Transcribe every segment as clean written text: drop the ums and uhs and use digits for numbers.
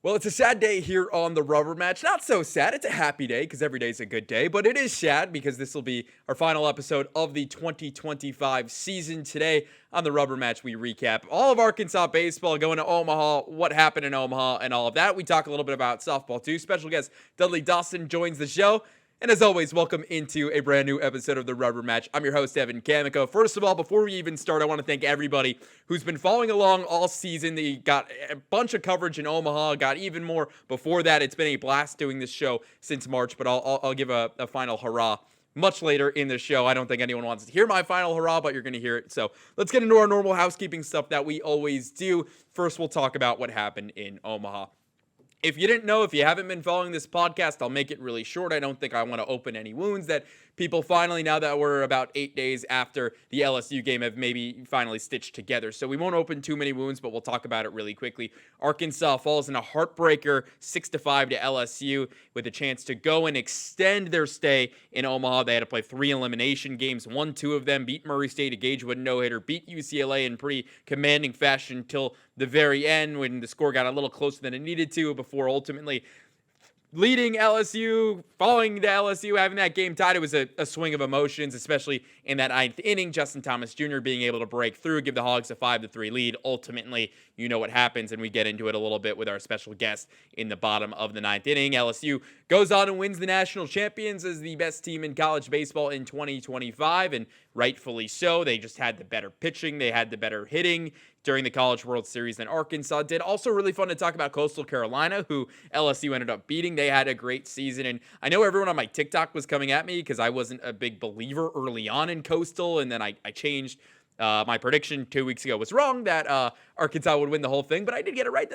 Well, it's a sad day here on the rubber match. Not so sad. It's a happy day because every day is a good day. But it is sad because this will be our final episode of the 2025 season. Today on the rubber match, we recap all of Arkansas baseball, going to Omaha, what happened in Omaha, and all of that. We talk a little bit about softball too. Special guest Dudley Dawson joins the show. And as always, welcome into a brand new episode of The Rubber Match. I'm your host, Evan Kamiko. First of all, before we even start, I want to thank everybody who's been following along all season. They got a bunch of coverage in Omaha, got even more before that. It's been a blast doing this show since March, but I'll give a final hurrah much later in the show. I don't think anyone wants to hear my final hurrah, but you're going to hear it. So let's get into our normal housekeeping stuff that we always do. First, we'll talk about what happened in Omaha. If you didn't know, if you haven't been following this podcast, I'll make it really short. I don't think I want to open any wounds that people finally, now that we're about 8 days after the LSU game, have maybe finally stitched together. So we won't open too many wounds, but we'll talk about it really quickly. Arkansas falls in a heartbreaker 6-5 to LSU with a chance to go and extend their stay in Omaha. They had to play 3 elimination games, won 2 of them, beat Murray State, a Gage Wood no-hitter, beat UCLA in pretty commanding fashion until the very end when the score got a little closer than it needed to before ultimately leading LSU, falling to LSU, having that game tied. It was a swing of emotions, especially in that 9th inning. Justin Thomas Jr. being able to break through, give the Hogs a 5-3 lead. Ultimately, you know what happens, and we get into it a little bit with our special guest in the bottom of the 9th inning. LSU goes on and wins the national champions as the best team in college baseball in 2025, and rightfully so. They just had the better pitching. They had the better hitting during the College World Series than Arkansas did. Also really fun to talk about Coastal Carolina, who LSU ended up beating. They had a great season, and I know everyone on my TikTok was coming at me because I wasn't a big believer early on in Coastal, and then I changed my prediction 2 weeks ago. Was wrong that Arkansas would win the whole thing, but I did get it right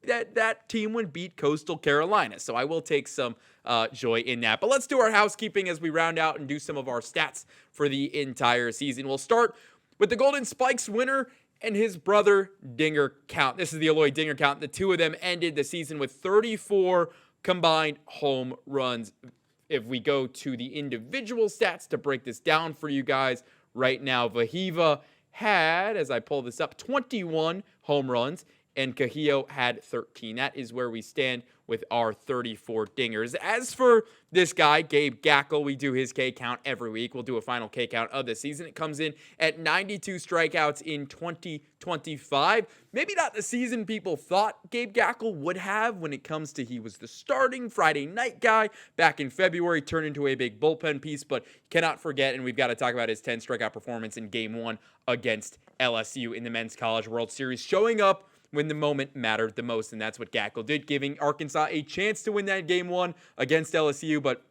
that that team would beat Coastal Carolina, so I will take some joy in that. But let's do our housekeeping as we round out and do some of our stats for the entire season. We'll start with the Golden Spikes winner and his brother Dinger count. This is the Aloy Dinger count. The two of them ended the season with 34 combined home runs. If we go to the individual stats to break this down for you guys right now, Vahiva had, as I pull this up, 21 home runs, and Cahillo had 13. That is where we stand with our 34 dingers. As for this guy, Gabe Gackle, we do his K count every week. We'll do a final K count of the season. It comes in at 92 strikeouts in 2025. Maybe not the season people thought Gabe Gackle would have when it comes to he was the starting Friday night guy back in February, turned into a big bullpen piece, but cannot forget, and we've got to talk about his 10 strikeout performance in Game 1 against LSU in the Men's College World Series, showing up when the moment mattered the most, and that's what Gackle did, giving Arkansas a chance to win that Game 1 against LSU, but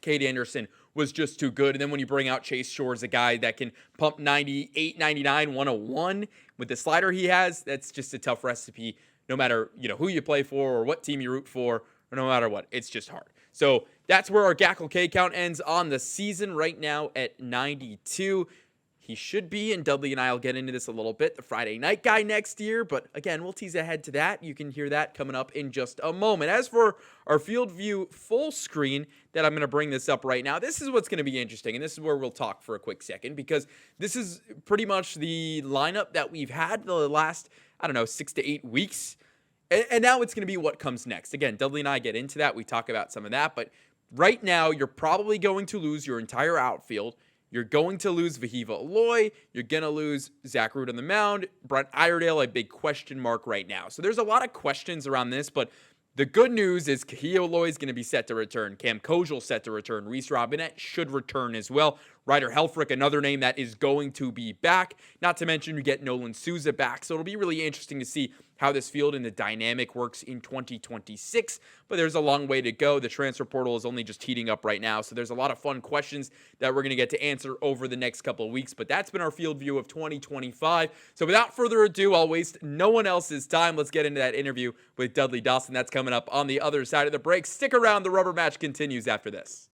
Cade Anderson was just too good. And then when you bring out Chase Shores, a guy that can pump 98, 99, 101 with the slider he has, that's just a tough recipe, no matter who you play for or what team you root for, or no matter what. It's just hard. So that's where our Gackle K count ends on the season right now at 92. He should be, and Dudley and I will get into this a little bit, the Friday night guy next year. But again, we'll tease ahead to that. You can hear that coming up in just a moment. As for our field view full screen, that I'm going to bring this up right now. This is what's going to be interesting, and this is where we'll talk for a quick second, because this is pretty much the lineup that we've had the last, 6 to 8 weeks. And now it's going to be what comes next. Again, Dudley and I get into that. We talk about some of that. But right now, you're probably going to lose your entire outfield. You're going to lose Viva Aloy. You're going to lose Zach Root on the mound. Brent Iredale, a big question mark right now. So there's a lot of questions around this, but the good news is Kahillo Aloy is going to be set to return. Cam Kosel set to return. Reese Robinette should return as well. Ryder Helfrich, another name that is going to be back. Not to mention you get Nolan Soua back. So it'll be really interesting to see how this field and the dynamic works in 2026. But there's a long way to go. The transfer portal is only just heating up right now. So there's a lot of fun questions that we're going to get to answer over the next couple of weeks. But that's been our field view of 2025. So without further ado, I'll waste no one else's time. Let's get into that interview with Dudley Dawson. That's coming up on the other side of the break. Stick around. The rubber match continues after this.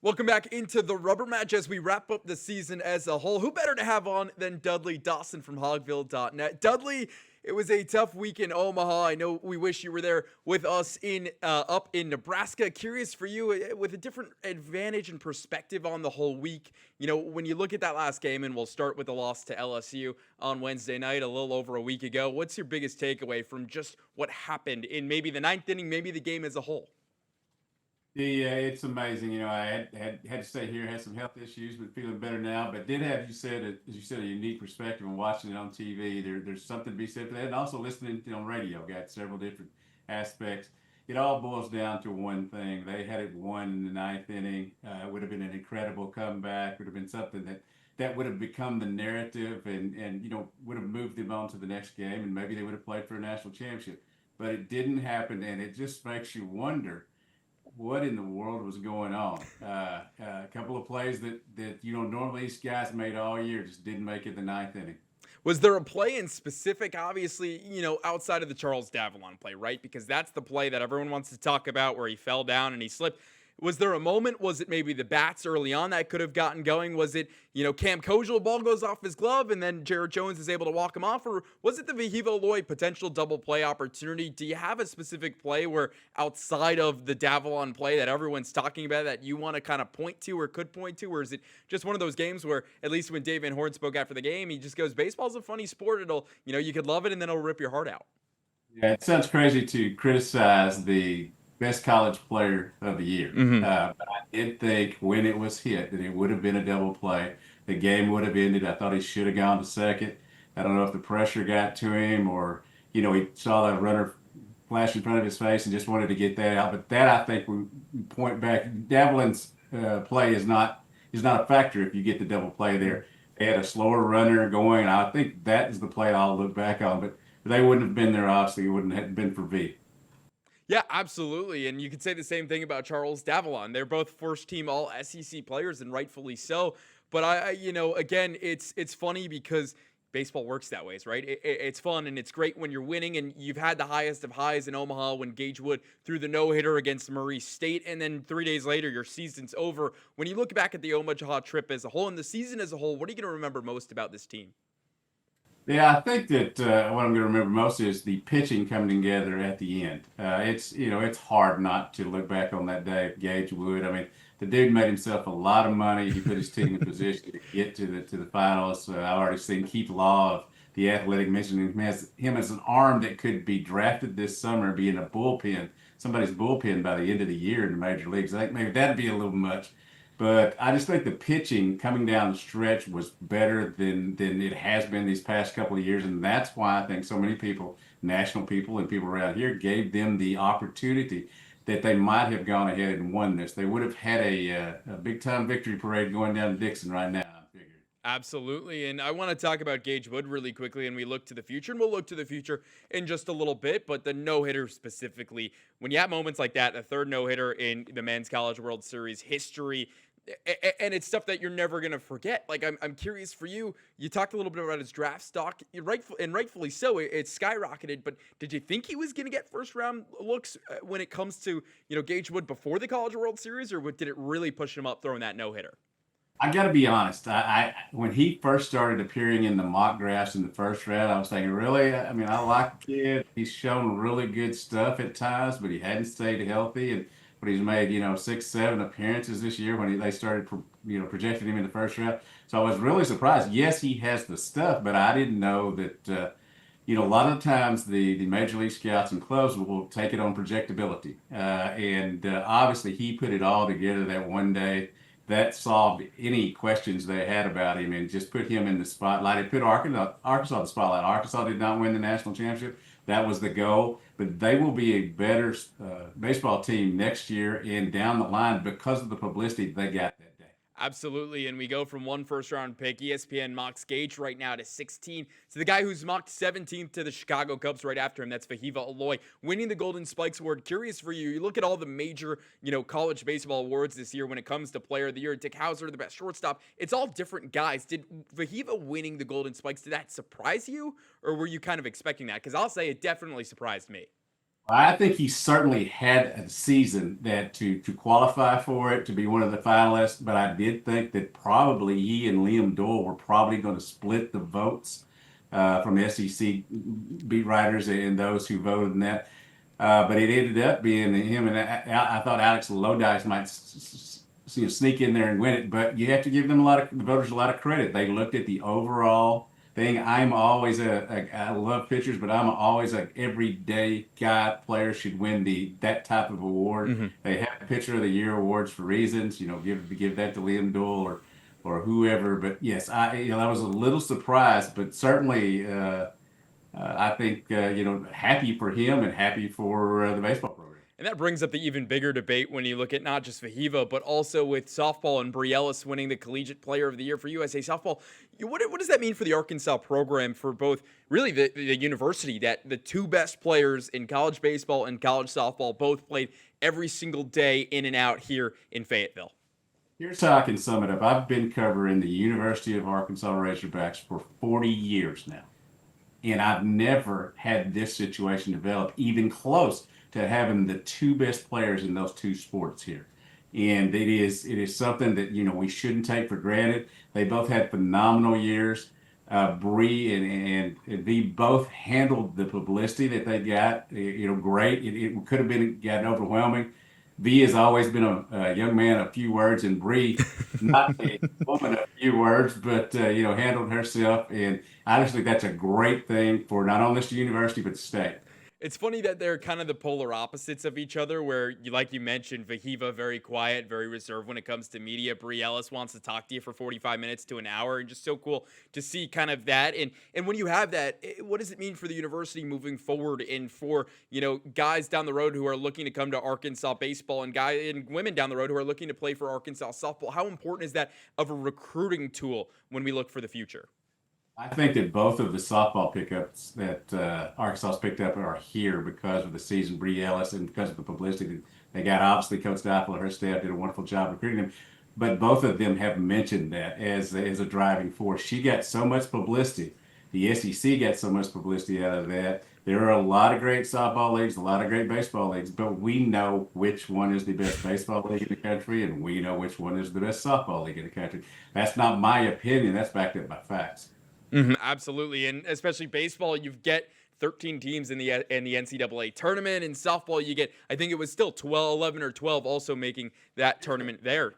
Welcome back into the rubber match as we wrap up the season as a whole. Who better to have on than Dudley Dawson from Hogville.net? Dudley, It was a tough week in Omaha. I know we wish you were there with us in up in Nebraska. Curious for you with a different advantage and perspective on the whole week. When you look at that last game, and we'll start with the loss to LSU on Wednesday night, a little over a week ago. What's your biggest takeaway from just what happened in maybe the ninth inning, maybe the game as a whole? Yeah, it's amazing. I had to stay here, had some health issues, but feeling better now. But did have, as you said, a unique perspective and watching it on TV. There's something to be said for that, and also listening on radio. Got several different aspects. It all boils down to one thing. They had it won in the ninth inning. It would have been an incredible comeback. Would have been something that would have become the narrative, and would have moved them on to the next game, and maybe they would have played for a national championship. But it didn't happen, and it just makes you wonder what in the world was going on. A couple of plays that normally these guys made all year just didn't make it the ninth inning. Was there a play in specific, obviously, outside of the Charles Davalon play, right? Because that's the play that everyone wants to talk about where he fell down and he slipped. Was there a moment? Was it maybe the bats early on that could have gotten going? Was it, Cam Kosel, ball goes off his glove and then Jared Jones is able to walk him off? Or was it the Viva Aloy potential double play opportunity? Do you have a specific play where outside of the Davalon play that everyone's talking about that you want to kind of point to or could point to? Or is it just one of those games where, at least when Dave Van Horn spoke after the game, he just goes, baseball's a funny sport. It'll, you could love it and then it'll rip your heart out. Yeah, it sounds crazy to criticize the best college player of the year. Mm-hmm. But I did think when it was hit that it would have been a double play. The game would have ended. I thought he should have gone to second. I don't know if the pressure got to him or, he saw that runner flash in front of his face and just wanted to get that out. But that, I think, we point back. Davelin's play is not a factor if you get the double play there. They had a slower runner going, and I think that is the play I'll look back on. But they wouldn't have been there, obviously. It wouldn't have been for V. Yeah, absolutely. And you could say the same thing about Charles Davalon. They're both first team all SEC players and rightfully so. But again, it's funny because baseball works that way, right? It's fun and it's great when you're winning, and you've had the highest of highs in Omaha when Gage Wood threw the no-hitter against Murray State, and then 3 days later, your season's over. When you look back at the Omaha trip as a whole and the season as a whole, what are you going to remember most about this team? Yeah, I think that what I'm going to remember most is the pitching coming together at the end. It's hard not to look back on that day. Gage Wood. I mean, the dude made himself a lot of money. He put his team in position to get to the finals. I've already seen Keith Law of the Athletic mentioning him as an arm that could be drafted this summer, be in a bullpen, somebody's bullpen by the end of the year in the major leagues. I think maybe that'd be a little much. But I just think the pitching coming down the stretch was better than it has been these past couple of years, and that's why I think so many people, national people and people around here, gave them the opportunity that they might have gone ahead and won this. They would have had a big time victory parade going down to Dixon right now, I figured. Absolutely. And I want to talk about Gage Wood really quickly, and we look to the future, and we'll look to the future in just a little bit. But the no hitter specifically, when you have moments like that, the third no hitter in the Men's College World Series history, and it's stuff that you're never going to forget. Like, I'm curious for you. You talked a little bit about his draft stock, rightfully so. It skyrocketed. But did you think he was going to get first round looks when it comes to Gage Wood before the College World Series, or did it really push him up throwing that no hitter? I got to be honest. I when he first started appearing in the mock drafts in the first round, I was thinking, really? I mean, I like the kid. He's shown really good stuff at times, but he hadn't stayed healthy. And but he's made 6, 7 appearances this year when they started projecting him in the first round. So I was really surprised. Yes, he has the stuff, but I didn't know that. A lot of times the major league scouts and clubs will take it on projectability, and obviously he put it all together that one day that solved any questions they had about him and just put him in the spotlight. It put Arkansas in the spotlight. Arkansas did not win the national championship. That was the goal. But they will be a better baseball team next year and down the line because of the publicity they got that day. Absolutely. And we go from one first round pick. ESPN mocks Gage right now to 16. So the guy who's mocked 17th to the Chicago Cubs right after him, that's Viva Aloy, winning the Golden Spikes Award. Curious for you, you look at all the major, college baseball awards this year when it comes to Player of the Year. Dick Hauser, the best shortstop. It's all different guys. Did Viva winning the Golden Spikes, did that surprise you? Or were you kind of expecting that? Because I'll say it definitely surprised me. I think he certainly had a season that to qualify for it, to be one of the finalists, but I did think that probably he and Liam Doyle were probably going to split the votes. from SEC beat writers and those who voted in that. But it ended up being him, and I thought Alex Lodice might sneak in there and win it. But you have to give them the voters a lot of credit. They looked at the overall thing. I'm always I love pitchers, but I'm always a everyday guy. Players should win that type of award. Mm-hmm. They have the Pitcher of the Year awards for reasons. Give that to Liam Doyle or whoever. But yes, I was a little surprised, but certainly. I think happy for him and happy for the baseball program. And that brings up the even bigger debate when you look at not just Viva, but also with softball and Bri Ellis winning the Collegiate Player of the Year for USA Softball. What does that mean for the Arkansas program, for both really the university, that the two best players in college baseball and college softball both played every single day in and out here in Fayetteville? Here's how I can sum it up. I've been covering the University of Arkansas Razorbacks for 40 years now. And I've never had this situation develop even close to having the two best players in those two sports here. And it is something that, we shouldn't take for granted. They both had phenomenal years. Bree and V both handled the publicity that they got, great. It could have gotten overwhelming. V has always been a young man of few words, and Bree, not a woman of few words, but handled herself. And honestly, that's a great thing for not only the university but the state. It's funny that they're kind of the polar opposites of each other, where, like you mentioned, Vahiva, very quiet, very reserved when it comes to media. Bri Ellis wants to talk to you for 45 minutes to an hour, and just so cool to see kind of that. And when you have that, what does it mean for the university moving forward, and for, guys down the road who are looking to come to Arkansas baseball, and women down the road who are looking to play for Arkansas softball? How important is that of a recruiting tool when we look for the future? I think that both of the softball pickups that Arkansas picked up are here because of the season, Bri Ellis, and because of the publicity they got. Obviously, Coach Doppel and her staff did a wonderful job recruiting them, but both of them have mentioned that as a driving force. She got so much publicity. The SEC got so much publicity out of that. There are a lot of great softball leagues, a lot of great baseball leagues, but we know which one is the best baseball league in the country, and we know which one is the best softball league in the country. That's not my opinion. That's backed up by facts. Mm-hmm, absolutely. And especially baseball, you get 13 teams in the NCAA tournament. In softball, you get, I think it was still 11 or 12 also making that tournament there.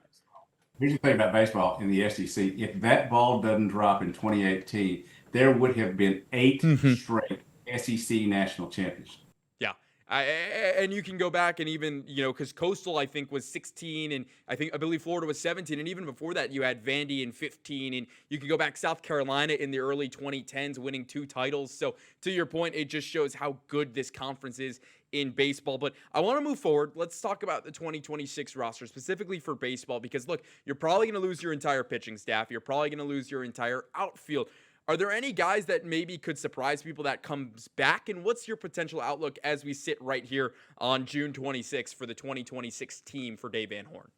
Here's the thing about baseball in the SEC. If that ball doesn't drop in 2018, there would have been 8 straight SEC national champions. Yeah. And you can go back and even, because Coastal, I think, was 16, and I believe Florida was 17. And even before that, you had Vandy in 15. And you can go back South Carolina in the early 2010s, winning 2 titles. So to your point, it just shows how good this conference is in baseball. But I want to move forward. Let's talk about the 2026 roster, specifically for baseball, because look, you're probably going to lose your entire pitching staff. You're probably going to lose your entire outfield. Are there any guys that maybe could surprise people that comes back? And what's your potential outlook as we sit right here on June 26th for the 2026 team for Dave Van Horn?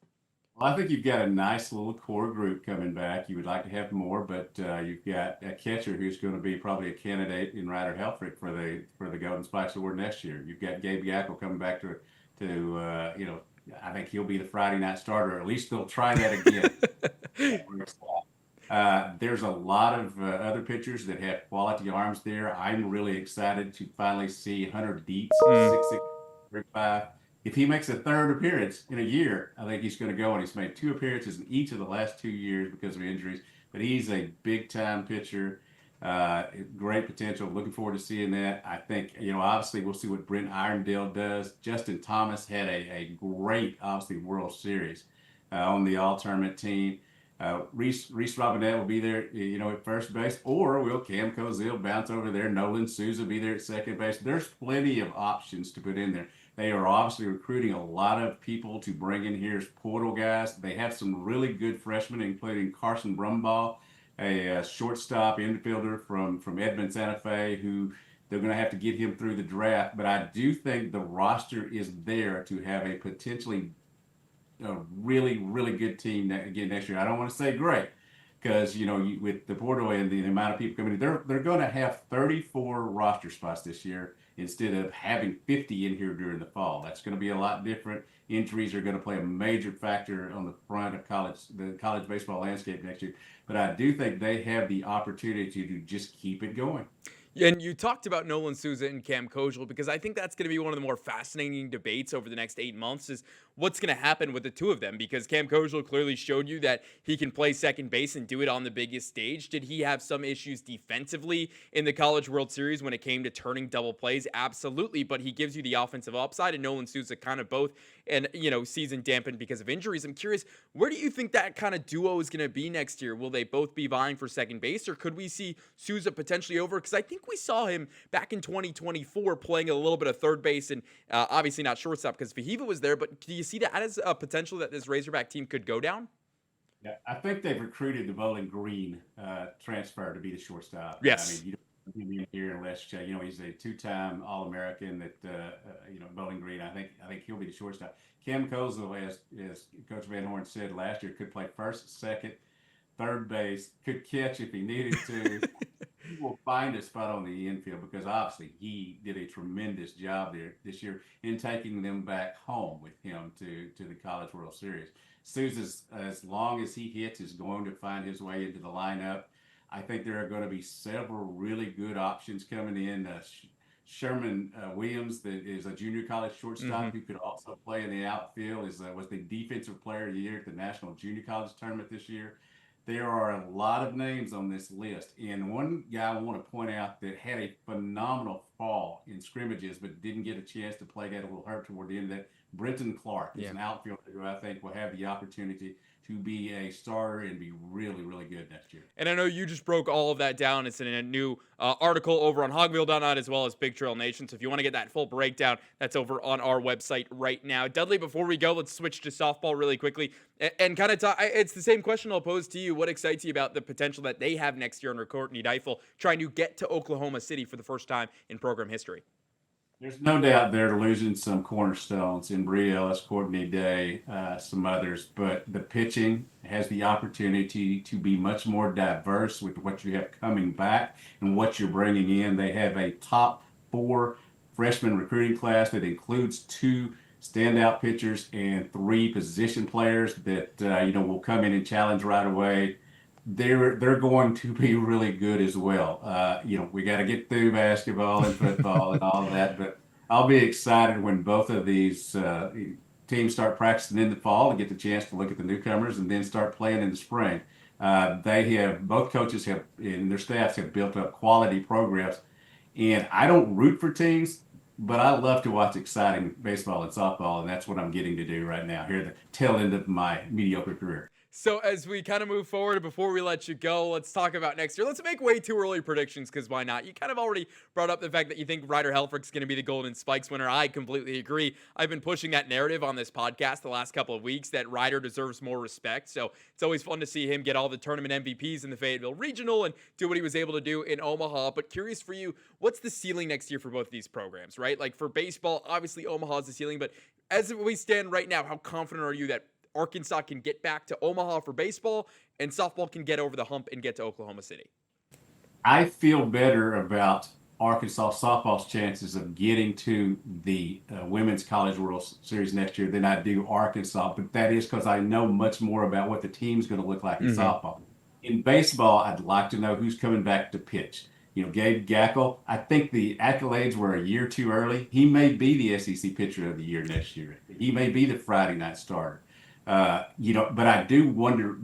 Well, I think you've got a nice little core group coming back. You would like to have more, but you've got a catcher who's going to be probably a candidate in Ryder Helfrich for the Golden Spikes Award next year. You've got Gabe Yackel coming back to I think he'll be the Friday night starter. Or at least they'll try that again. There's a lot of other pitchers that have quality arms there. I'm really excited to finally see Hunter Dietz, 6'6", If he makes a third appearance in a year, I think he's going to go. And he's made 2 appearances in each of the last 2 years because of injuries. But he's a big-time pitcher. Great potential. Looking forward to seeing that. I think, obviously we'll see what Brent Irondale does. Justin Thomas had a great, obviously, World Series on the all-tournament team. Reese Robinette will be there, at first base, or will Cam Kosel bounce over there? Nolan Souza be there at second base. There's plenty of options to put in there. They are obviously recruiting a lot of people to bring in here as portal guys. They have some really good freshmen, including Carson Brumbaugh, a shortstop infielder from Edmond Santa Fe, who they're going to have to get him through the draft. But I do think the roster is there to have a potentially really, really good team again next year. I don't want to say great because, with the portal and the amount of people coming in, they're going to have 34 roster spots this year. instead of having 50 in here during the fall. That's going to be a lot different. Injuries are going to play a major factor on the front of the college baseball landscape next year. But I do think they have the opportunity to just keep it going. And you talked about Nolan Souza and Cam Kosel because I think that's going to be one of the more fascinating debates over the next 8 months is what's going to happen with the two of them because Cam Kosel clearly showed you that he can play second base and do it on the biggest stage. Did he have some issues defensively in the College World Series when it came to turning double plays? Absolutely, but he gives you the offensive upside and Nolan Souza kind of both and, season dampened because of injuries. I'm curious, where do you think that kind of duo is going to be next year? Will they both be vying for second base or could we see Souza potentially over? Because I think we saw him back in 2024 playing a little bit of third base and obviously not shortstop because Viva was there. But do you see that as a potential that this Razorback team could go down? Yeah, I think they've recruited the Bowling Green transfer to be the shortstop. Yes. I mean, you don't see him here unless he's a two-time All-American. That Bowling Green. I think he'll be the shortstop. Cam Kosel, as Coach Van Horn said last year, could play first, second, third base, could catch if he needed to. He will find a spot on the infield because obviously he did a tremendous job there this year in taking them back home with him to the College World Series. Sousa's, as long as he hits, is going to find his way into the lineup. I think there are going to be several really good options coming in. Sherman Williams, that is a junior college shortstop who could also play in the outfield, was the defensive player of the year at the National Junior College Tournament this year. There are a lot of names on this list. And one guy I want to point out that had a phenomenal fall in scrimmages, but didn't get a chance to play, got a little hurt toward the end of that. Brenton Clark is an outfielder who I think will have the opportunity to be a starter and be really, really good next year. And I know you just broke all of that down. It's in a new article over on hogwheel.net as well as Big Trail Nation. So if you want to get that full breakdown, that's over on our website right now. Dudley, before we go, let's switch to softball really quickly and kind of talk. It's the same question I'll pose to you. What excites you about the potential that they have next year under Courtney Deifel trying to get to Oklahoma City for the first time in program history? There's no doubt they're losing some cornerstones in Bree Ellis, Courtney Day, some others, but the pitching has the opportunity to be much more diverse with what you have coming back and what you're bringing in. They have a top 4 freshman recruiting class that includes 2 standout pitchers and 3 position players that will come in and challenge right away. They're going to be really good as well. We got to get through basketball and football and all that, but I'll be excited when both of these teams start practicing in the fall and get the chance to look at the newcomers and then start playing in the spring. Both coaches and their staffs have built up quality programs, and I don't root for teams, but I love to watch exciting baseball and softball, and that's what I'm getting to do right now here at the tail end of my mediocre career. So as we kind of move forward, before we let you go, let's talk about next year. Let's make way too early predictions because why not? You kind of already brought up the fact that you think Ryder Helfrich's going to be the Golden Spikes winner. I completely agree. I've been pushing that narrative on this podcast the last couple of weeks that Ryder deserves more respect. So it's always fun to see him get all the tournament MVPs in the Fayetteville Regional and do what he was able to do in Omaha. But curious for you, what's the ceiling next year for both of these programs, right? Like for baseball, obviously Omaha's the ceiling, but as we stand right now, how confident are you that Arkansas can get back to Omaha for baseball and softball can get over the hump and get to Oklahoma City? I feel better about Arkansas softball's chances of getting to the Women's College World Series next year than I do Arkansas, but that is because I know much more about what the team's going to look like in softball. In baseball, I'd like to know who's coming back to pitch. Gabe Gackel, I think the accolades were a year too early. He may be the SEC Pitcher of the Year next year. He may be the Friday night starter. But I do wonder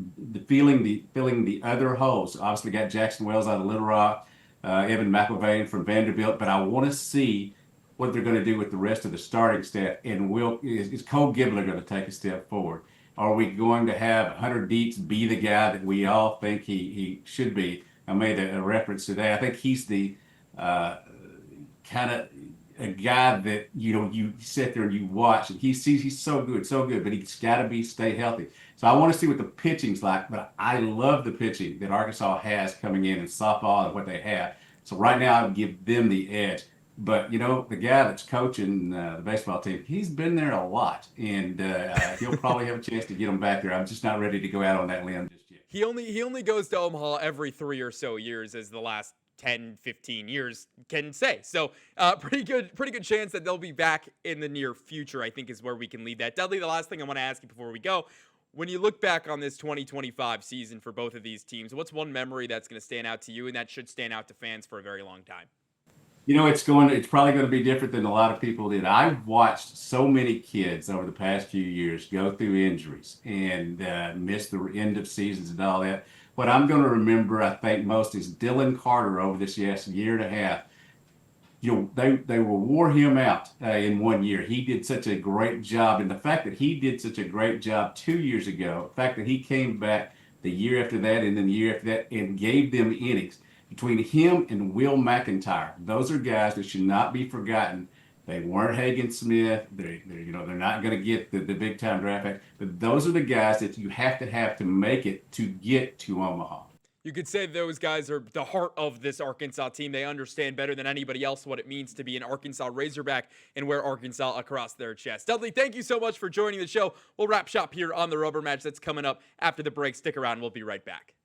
filling the other holes. Obviously got Jackson Wells out of Little Rock, Evan McElvain from Vanderbilt, but I want to see what they're going to do with the rest of the starting staff. And is Cole Gibbler going to take a step forward? Are we going to have Hunter Dietz be the guy that we all think he should be? I made a reference today. I think he's the kind of a guy that you sit there and you watch and he's so good, but he's got to stay healthy. So I want to see what the pitching's like, but I love the pitching that Arkansas has coming in softball and what they have. So right now I would give them the edge. But the guy that's coaching the baseball team, he's been there a lot, and he'll probably have a chance to get them back there. I'm just not ready to go out on that limb just yet. He only goes to Omaha every 3 or so years as the last 10, 15 years can say. So pretty good chance that they'll be back in the near future, I think, is where we can leave that. Dudley, the last thing I want to ask you before we go, when you look back on this 2025 season for both of these teams, what's one memory that's going to stand out to you and that should stand out to fans for a very long time? It's probably going to be different than a lot of people did. I've watched so many kids over the past few years go through injuries and miss the end of seasons and all that. What I'm going to remember, I think, most is Dylan Carter over this year and a half. They wore him out in 1 year. He did such a great job. And the fact that he did such a great job 2 years ago, the fact that he came back the year after that and then the year after that and gave them innings, between him and Will McIntyre, those are guys that should not be forgotten. They weren't Hagen Smith. They're not going to get the big time draft pick, but those are the guys that you have to make it to get to Omaha. You could say those guys are the heart of this Arkansas team. They understand better than anybody else what it means to be an Arkansas Razorback and wear Arkansas across their chest. Dudley, thank you so much for joining the show. We'll wrap shop here on the rubber match that's coming up after the break. Stick around. We'll be right back.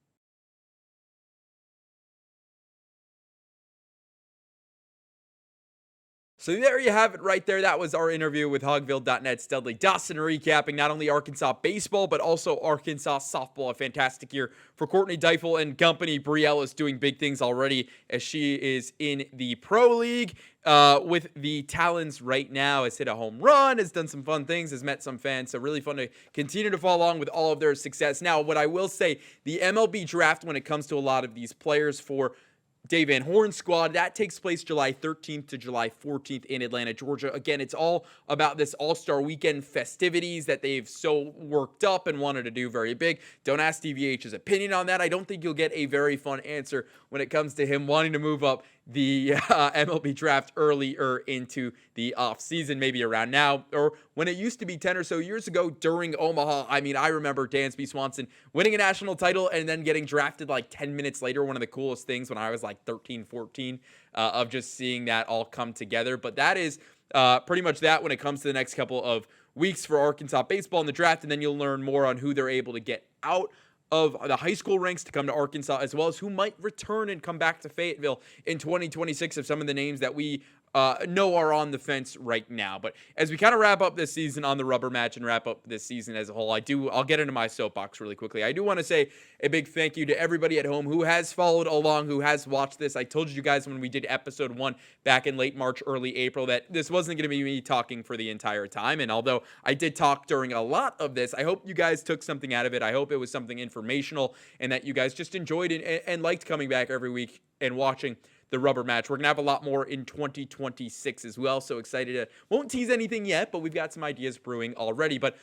So there you have it right there. That was our interview with Hogville.net's Dudley Dawson, recapping not only Arkansas baseball, but also Arkansas softball. A fantastic year for Courtney Deifel and company. Brielle is doing big things already as she is in the Pro League with the Talons right now. Has hit a home run, has done some fun things, has met some fans. So really fun to continue to follow along with all of their success. Now, what I will say, the MLB draft when it comes to a lot of these players for Dave Van Horn's squad, that takes place July 13th to July 14th in Atlanta, Georgia. Again, it's all about this All-Star Weekend festivities that they've so worked up and wanted to do very big. Don't ask DVH's opinion on that. I don't think you'll get a very fun answer when it comes to him wanting to move up the MLB draft earlier into the offseason, maybe around now, or when it used to be 10 or so years ago during Omaha. I mean, I remember Dansby Swanson winning a national title and then getting drafted like 10 minutes later. One of the coolest things when I was like 13, 14, of just seeing that all come together. But that is pretty much that when it comes to the next couple of weeks for Arkansas baseball in the draft, and then you'll learn more on who they're able to get out of the high school ranks to come to Arkansas, as well as who might return and come back to Fayetteville in 2026 of some of the names that we know are on the fence right now. But as we kind of wrap up this season on the rubber match and wrap up this season as a whole, I'll get into my soapbox really quickly. I do want to say a big thank you to everybody at home who has followed along, who has watched this. I told you guys when we did episode 1 back in late March, early April, that this wasn't going to be me talking for the entire time. And although I did talk during a lot of this, I hope you guys took something out of it. I hope it was something informational and that you guys just enjoyed it and liked coming back every week and watching the rubber match. We're going to have a lot more in 2026 as well. So excited to, won't tease anything yet, but we've got some ideas brewing already. But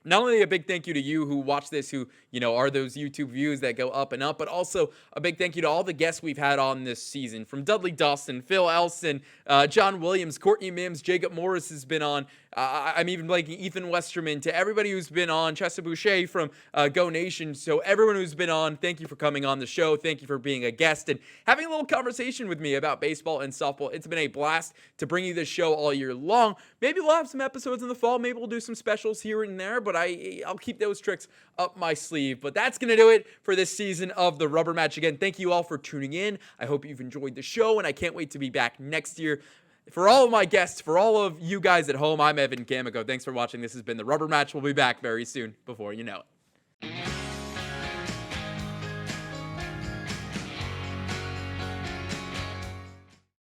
not only a big thank you to you who watch this, who, are those YouTube views that go up and up, but also a big thank you to all the guests we've had on this season. From Dudley Dawson, Phil Elson, John Williams, Courtney Mims, Jacob Morris has been on. I'm even blanking Ethan Westerman, to everybody who's been on, Chessa Boucher from Go Nation. So everyone who's been on, thank you for coming on the show. Thank you for being a guest and having a little conversation with me about baseball and softball. It's been a blast to bring you this show all year long. Maybe we'll have some episodes in the fall. Maybe we'll do some specials here and there, but I'll keep those tricks up my sleeve. But that's going to do it for this season of the Rubber Match. Again, thank you all for tuning in. I hope you've enjoyed the show, and I can't wait to be back next year. For all of my guests, for all of you guys at home, I'm Evan Camico. Thanks for watching. This has been the Rubber Match. We'll be back very soon before you know it.